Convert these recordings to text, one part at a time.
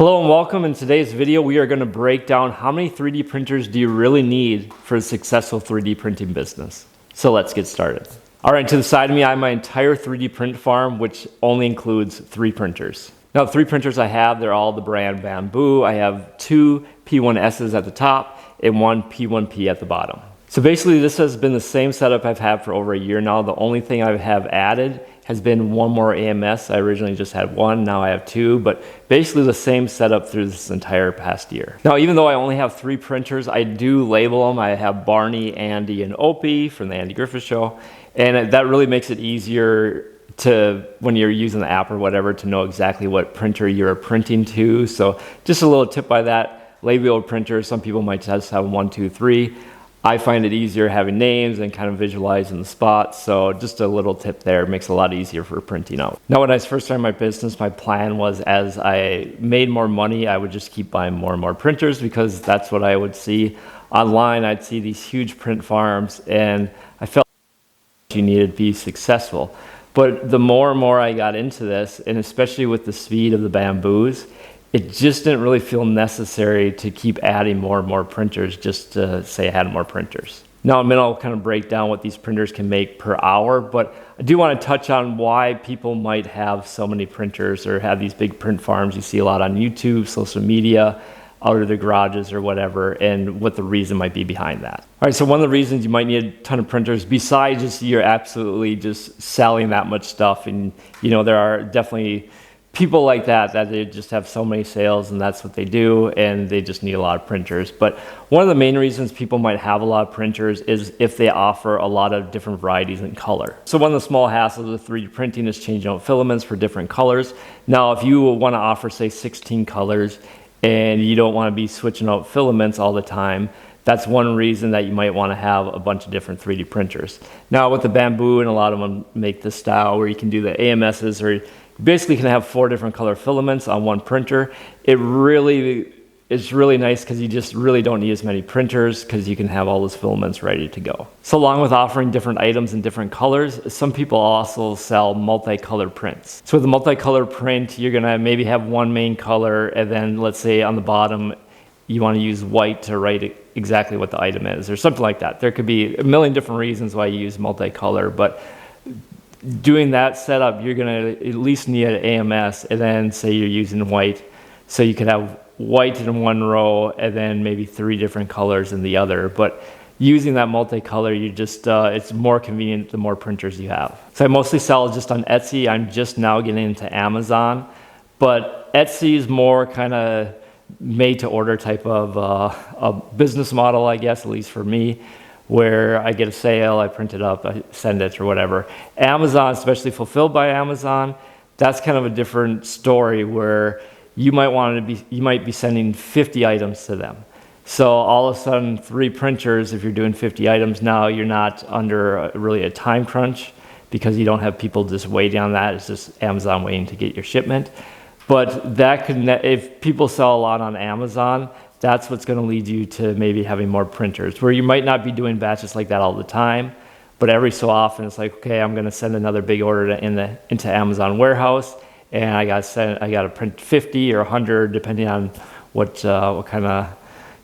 Hello and welcome. In today's video, we are going to break down how many 3D printers do you really need for a successful 3D printing business. So let's get started. All right, to the side of me, I have my entire 3D print farm, which only includes 3 printers. Now, the 3 printers I have, they're all the brand Bamboo. I have 2 P1Ss at the top and 1 P1P at the bottom. So basically, this has been the same setup I've had for over a year now. The only thing I have added has been one more AMS. I originally just had 1, now I have 2, but basically the same setup through this entire past year. Now, even though I only have 3 printers, I do label them. I have Barney, Andy, and Opie from the Andy Griffith Show, and that really makes it easier to, when you're using the app or whatever, to know exactly what printer you're printing to. So just a little tip by that, label printers, some people might just have 1, 2, 3. I find it easier having names and kind of visualizing the spots. So just a little tip there, makes it a lot easier for printing out. Now, when I first started my business, my plan was as I made more money, I would just keep buying more and more printers because that's what I would see online. I'd see these huge print farms and I felt like you needed to be successful. But the more and more I got into this, and especially with the speed of the Bamboos, it just didn't really feel necessary to keep adding more and more printers just to say I had more printers. Now, in a minute, I'll kind of break down what these printers can make per hour, but I do want to touch on why people might have so many printers or have these big print farms you see a lot on YouTube, social media, out of their garages or whatever, and what the reason might be behind that. All right, so one of the reasons you might need a ton of printers, besides just you're absolutely just selling that much stuff, and you know, there are definitely people like that they just have so many sales and that's what they do and they just need a lot of printers. But one of the main reasons people might have a lot of printers is if they offer a lot of different varieties in color. So one of the small hassles of 3D printing is changing out filaments for different colors. Now, if you want to offer, say, 16 colors and you don't want to be switching out filaments all the time, that's one reason that you might want to have a bunch of different 3D printers. Now, with the Bamboo, and a lot of them make this style where you can do the AMSs, or you basically can have 4 different color filaments on one printer. It's really nice because you just really don't need as many printers because you can have all those filaments ready to go. So along with offering different items in different colors, some people also sell multicolor prints. So with a multicolor print, you're gonna maybe have one main color, and then let's say on the bottom, you want to use white to write exactly what the item is or something like that. There could be a million different reasons why you use multicolor, but doing that setup, you're going to at least need an AMS, and then say you're using white. So you could have white in one row and then maybe 3 different colors in the other. But using that multicolor, you just it's more convenient the more printers you have. So I mostly sell just on Etsy. I'm just now getting into Amazon, but Etsy is more kind of made to order type of a business model, I guess, at least for me, where I get a sale, I print it up, I send it or whatever. Amazon, especially Fulfilled by Amazon, that's kind of a different story where you might be sending 50 items to them. So all of a sudden, 3 printers, if you're doing 50 items now, you're not under really a time crunch because you don't have people just waiting on that. It's just Amazon waiting to get your shipment. But that could, if people sell a lot on Amazon, that's what's going to lead you to maybe having more printers, where you might not be doing batches like that all the time, but every so often it's like, okay, I'm going to send another big order into Amazon warehouse, and I got to print 50 or 100 depending on what kind of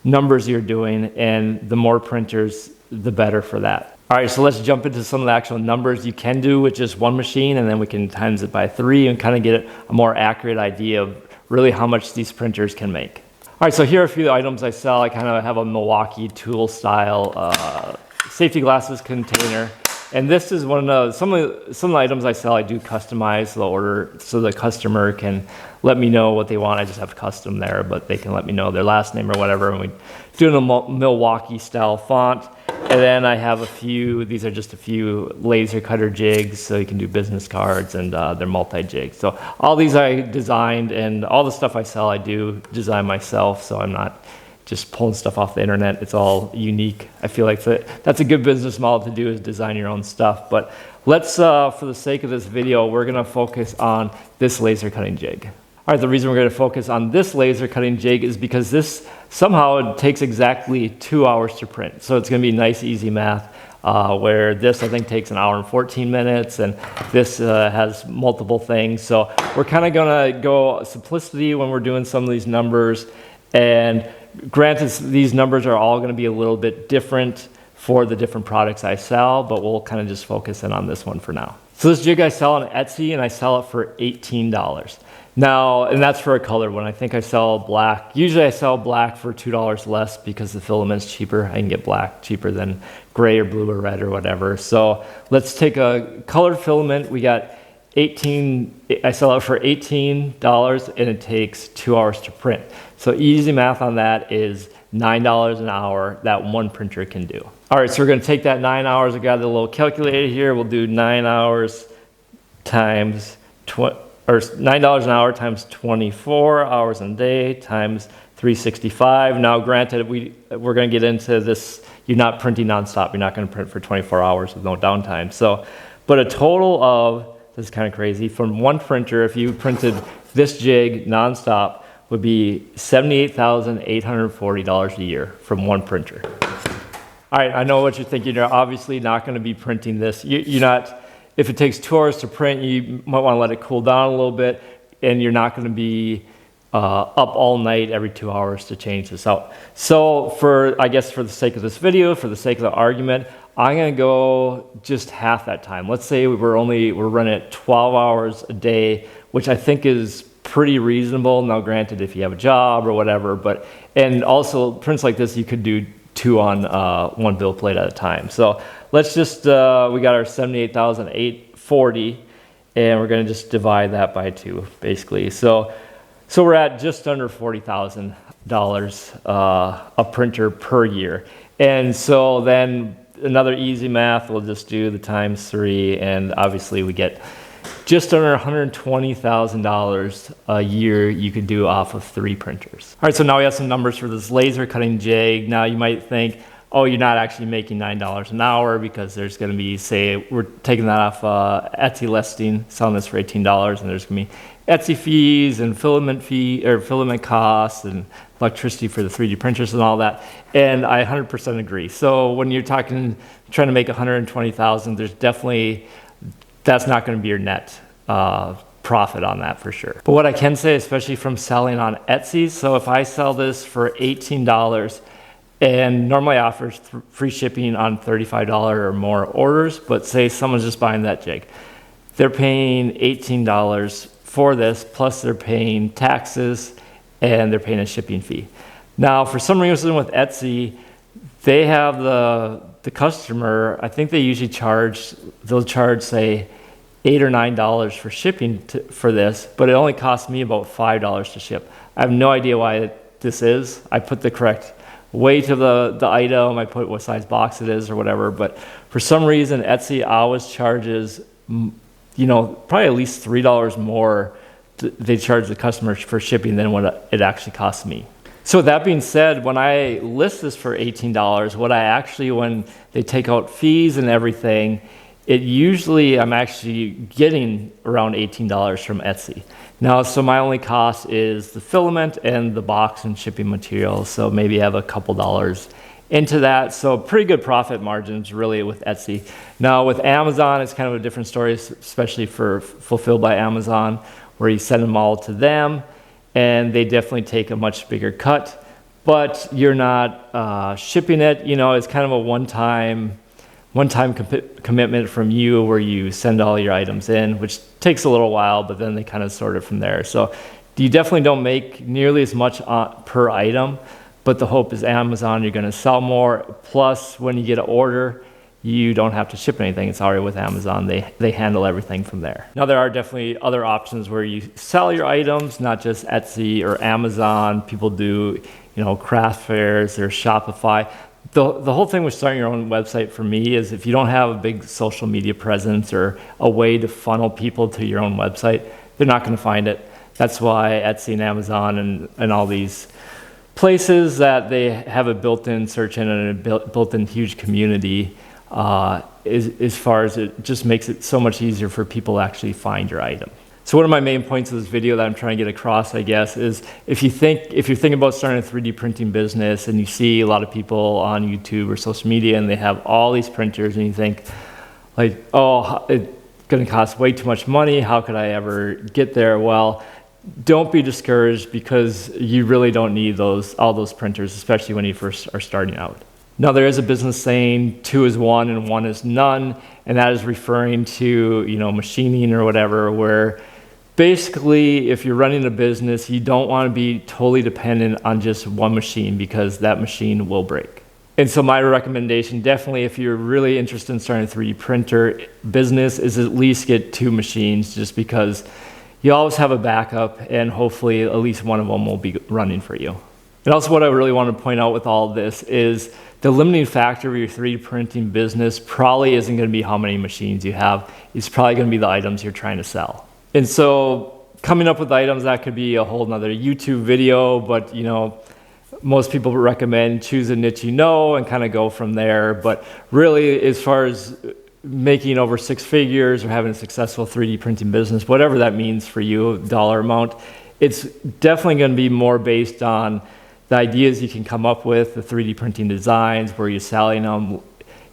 numbers you're doing, and the more printers, the better for that. All right, so let's jump into some of the actual numbers you can do with just one machine, and then we can times it by 3 and kind of get a more accurate idea of really how much these printers can make. All right, so here are a few items I sell. I kind of have a Milwaukee tool style safety glasses container. And this is one of some of the items I sell. I do customize the order so the customer can let me know what they want. I just have custom there, but they can let me know their last name or whatever. And we do in a Milwaukee style font. And then I have a few, these are just a few laser cutter jigs, so you can do business cards, and they're multi-jigs. So all these I designed, and all the stuff I sell I do design myself, so I'm not just pulling stuff off the internet. It's all unique. I feel like that's a good business model to do, is design your own stuff. But let's, for the sake of this video, we're gonna focus on this laser cutting jig. All right, the reason we're going to focus on this laser cutting jig is because this somehow it takes exactly 2 hours to print. So it's going to be nice, easy math. where this I think takes an hour and 14 minutes, and this has multiple things. So we're kind of gonna go simplicity when we're doing some of these numbers, and granted these numbers are all gonna be a little bit different for the different products I sell, but we'll kind of just focus in on this one for now. So this jig I sell on Etsy, and I sell it for $18. Now, and that's for a colored one. I think I sell black. Usually I sell black for $2 less because the filament's cheaper. I can get black cheaper than gray or blue or red or whatever. So let's take a colored filament. We got I sell it for $18, and it takes 2 hours to print. So easy math on that is $9 an hour that one printer can do. All right, so we're gonna take that 9 hours. I got a little calculator here. We'll do 9 hours times $9 an hour times 24 hours a day times 365. Now, granted, we're going to get into this. You're not printing nonstop. You're not going to print for 24 hours with no downtime. So, but a total of, this is kind of crazy, from one printer, if you printed this jig nonstop, would be $78,840 a year from one printer. All right, I know what you're thinking. You're obviously not going to be printing this. You're not. If it takes 2 hours to print, you might want to let it cool down a little bit, and you're not going to be up all night every 2 hours to change this out. So I guess for the sake of this video, for the sake of the argument, I'm going to go just half that time. Let's say we're running at 12 hours a day, which I think is pretty reasonable. Now, granted, if you have a job or whatever, and also prints like this, you could do 2 on one bill plate at a time. So let's just, we got our 78,840, and we're going to just divide that by 2, basically. So we're at just under $40,000 a printer per year. And so then another easy math, we'll just do the times 3, and obviously we get just under $120,000 a year you could do off of 3 printers. All right, so now we have some numbers for this laser cutting jig. Now you might think, oh, you're not actually making $9 an hour because there's going to be, say, we're taking that off Etsy listing, selling this for $18, and there's going to be Etsy fees and filament costs and electricity for the 3D printers and all that. And I 100% agree. So when you're trying to make $120,000, there's definitely, that's not going to be your net profit on that for sure. But what I can say, especially from selling on Etsy, so if I sell this for $18, and normally offers free shipping on $35 or more orders, but say someone's just buying that jig, they're paying $18 for this, plus they're paying taxes, and they're paying a shipping fee. Now, for some reason with Etsy, they have the customer, I think they usually they'll charge say $8 or $9 for shipping for this, but it only costs me about $5 to ship. I have no idea why this is. I put the correct weight of the item, I put what size box it is or whatever, but for some reason Etsy always charges, probably at least $3 more they charge the customer for shipping than what it actually costs me. So with that being said, when I list this for $18, when they take out fees and everything, I'm actually getting around $18 from Etsy. Now, so my only cost is the filament and the box and shipping materials. So maybe I have a couple dollars into that. So pretty good profit margins really with Etsy. Now with Amazon, it's kind of a different story, especially for Fulfilled by Amazon, where you send them all to them and they definitely take a much bigger cut, but you're not shipping it. It's kind of a one-time commitment from you where you send all your items in, which takes a little while, but then they kind of sort it from there. So you definitely don't make nearly as much per item, but the hope is Amazon, you're going to sell more. Plus, when you get an order, you don't have to ship anything. It's already with Amazon. They handle everything from there. Now, there are definitely other options where you sell your items, not just Etsy or Amazon. People do, craft fairs, there's Shopify. The whole thing with starting your own website for me is if you don't have a big social media presence or a way to funnel people to your own website, they're not going to find it. That's why Etsy and Amazon and all these places that they have a built-in search engine and a built-in huge community, as far as it just makes it so much easier for people to actually find your item. So one of my main points of this video that I'm trying to get across, I guess, is if you're thinking about starting a 3D printing business and you see a lot of people on YouTube or social media and they have all these printers and you think like, oh, it's going to cost way too much money. How could I ever get there? Well, don't be discouraged because you really don't need all those printers, especially when you first are starting out. Now, there is a business saying 2 is 1 and 1 is none, and that is referring to, machining or whatever, where basically if you're running a business, you don't want to be totally dependent on just one machine because that machine will break. And so my recommendation, definitely if you're really interested in starting a 3D printer business, is at least get 2 machines, just because you always have a backup and hopefully at least one of them will be running for you. And also what I really want to point out with all of this is the limiting factor of your 3D printing business probably isn't going to be how many machines you have. It's probably going to be the items you're trying to sell. And so coming up with items, that could be a whole nother YouTube video, but most people recommend choose a niche and kind of go from there. But really, as far as making over 6 figures or having a successful 3D printing business, whatever that means for you, dollar amount, it's definitely going to be more based on the ideas you can come up with, the 3D printing designs, where you're selling them.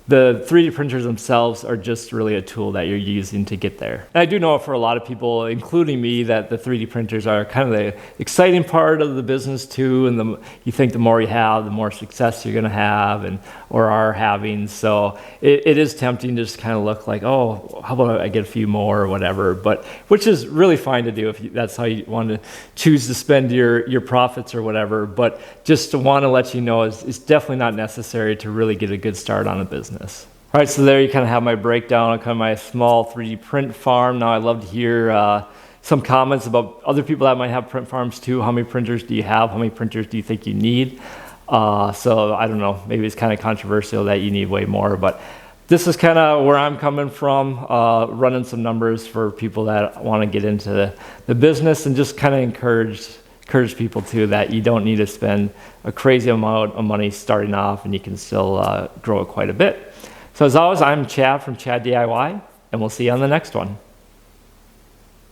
The 3D printers themselves are just really a tool that you're using to get there. And I do know for a lot of people, including me, that the 3D printers are kind of the exciting part of the business too, and you think the more you have, the more success you're gonna have or are having. So it is tempting to just kind of look like, oh, how about I get a few more or whatever, but which is really fine to do if that's how you want to choose to spend your profits or whatever. But just to want to let you know, it's definitely not necessary to really get a good start on a business. All right, so there you kind of have my breakdown on kind of my small 3D print farm. Now I'd love to hear some comments about other people that might have print farms too. How many printers do you have? How many printers do you think you need? So I don't know, maybe it's kind of controversial that you need way more, but this is kind of where I'm coming from, running some numbers for people that want to get into the business, and just kind of encourage people too that you don't need to spend a crazy amount of money starting off, and you can still grow it quite a bit. So as always, I'm Chad from Chad DIY, and we'll see you on the next one.